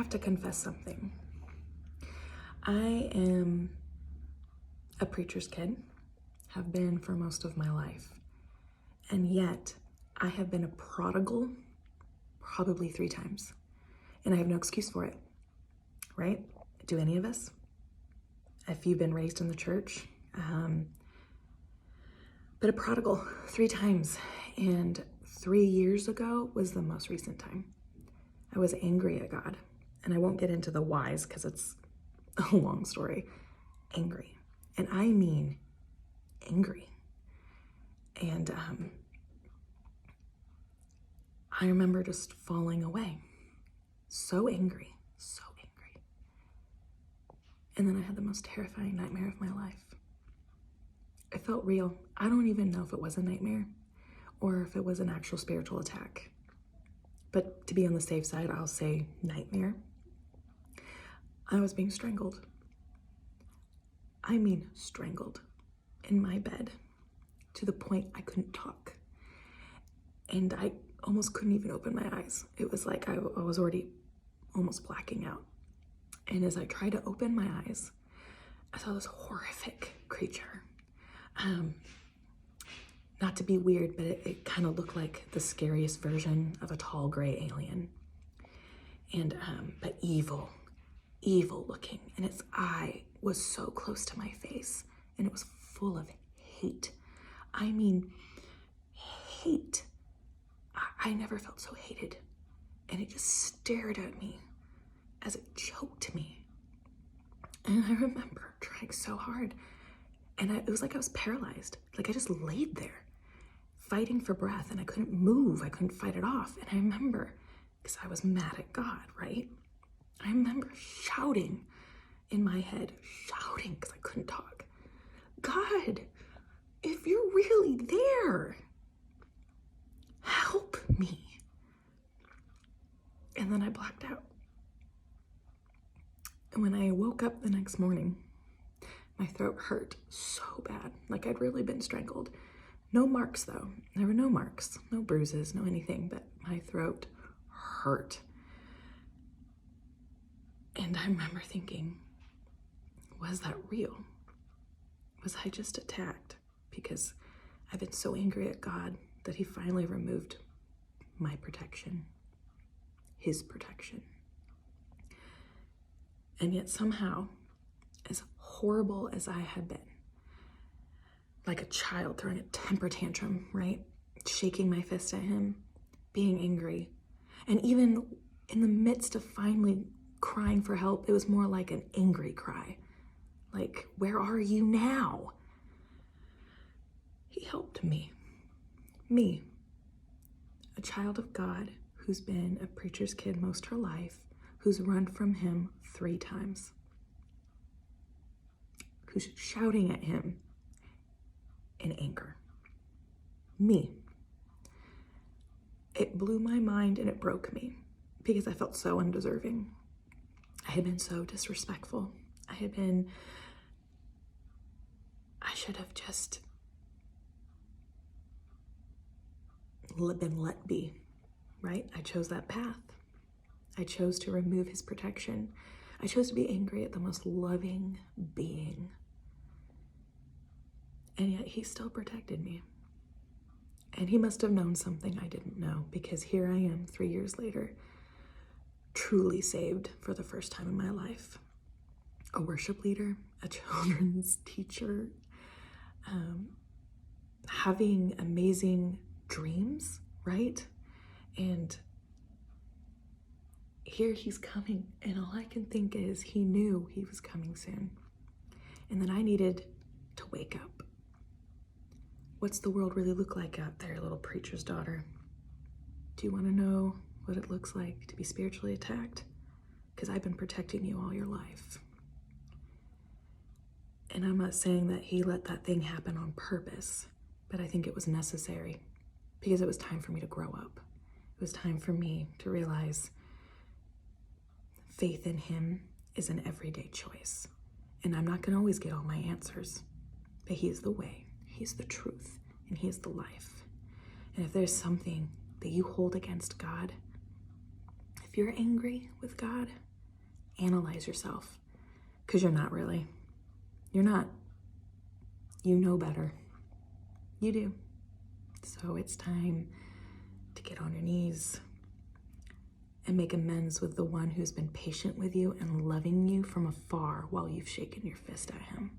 have to confess something. I am a preacher's kid, have been for most of my life, and yet I have been a prodigal probably 3 times, and I have no excuse for it, right? Do any of us? If you've been raised in the church, but a prodigal 3 times, and 3 years ago was the most recent time. I was angry at God, and I won't get into the whys because it's a long story. Angry, and I mean angry. And I remember just falling away, so angry. And then I had the most terrifying nightmare of my life. It felt real. I don't even know if it was a nightmare or if it was an actual spiritual attack. But to be on the safe side, I'll say nightmare. I was being strangled. I mean strangled in my bed to the point I couldn't talk. And I almost couldn't even open my eyes. It was like I was already almost blacking out. And as I tried to open my eyes, I saw this horrific creature. Not to be weird, but it kind of looked like the scariest version of a tall gray alien. And, but evil looking. And its eye was so close to my face, and it was full of hate. I mean, hate. I never felt so hated. And it just stared at me as it choked me. And I remember trying so hard, and it was like I was paralyzed. Like I just laid there fighting for breath, and I couldn't move. I couldn't fight it off. And I remember, because I was mad at God, right? I remember shouting in my head, shouting because I couldn't talk. God, if you're really there, help me. And then I blacked out. And when I woke up the next morning, my throat hurt so bad, like I'd really been strangled. No marks though. There were no marks, no bruises, no anything, but my throat hurt. And I remember thinking, was that real? Was I just attacked? Because I've been so angry at God that he finally removed my protection, his protection. And yet somehow, as horrible as I had been, like a child throwing a temper tantrum, right? Shaking my fist at him, being angry. And even in the midst of finally crying for help, it was more like an angry cry. Like, where are you now? He helped me. Me, a child of God who's been a preacher's kid most her life, who's run from him 3 times, who's shouting at him in anger. Me. It blew my mind and it broke me because I felt so undeserving. I had been so disrespectful. I should have just been let be, right? I chose that path. I chose to remove his protection. I chose to be angry at the most loving being. And yet he still protected me. And he must have known something I didn't know, because here I am 3 years later, truly saved for the first time in my life. A worship leader, a children's teacher, having amazing dreams, right? And here he's coming, and all I can think is he knew he was coming soon. And then I needed to wake up. What's the world really look like out there, little preacher's daughter? Do you want to know what it looks like to be spiritually attacked? Because I've been protecting you all your life. And I'm not saying that he let that thing happen on purpose, but I think it was necessary because it was time for me to grow up. It was time for me to realize faith in him is an everyday choice. And I'm not going to always get all my answers, but he is the way, he's the truth, and he is the life. And if there's something that you hold against God, if you're angry with God, analyze yourself, because you're not really. You're not. You know better. You do. So it's time to get on your knees and make amends with the one who's been patient with you and loving you from afar while you've shaken your fist at him.